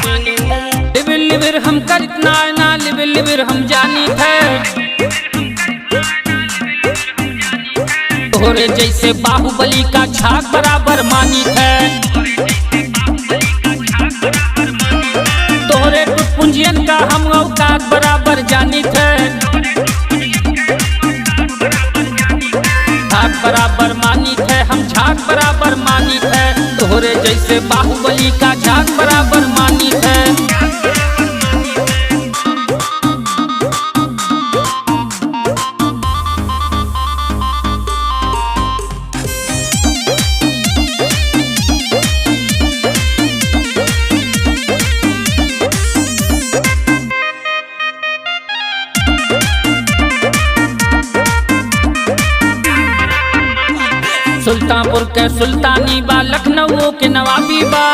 लिबिर लिबिर हम कर इतना ना लिबिर लिबिर हम जानी थे। तोरे जैसे बाहुबली का छाक बराबर मानी थे। तोरे टुटपुंजियन का हम औकात बराबर जानी थे। झाक बराबर मानी थे हम झाक बराबर मानी थे। तोरे जैसे बाहुबली का झाक बराबर मानी थे। सुल्तानपुर के सुल्तानी बा, लखनऊ के नवाबी बा।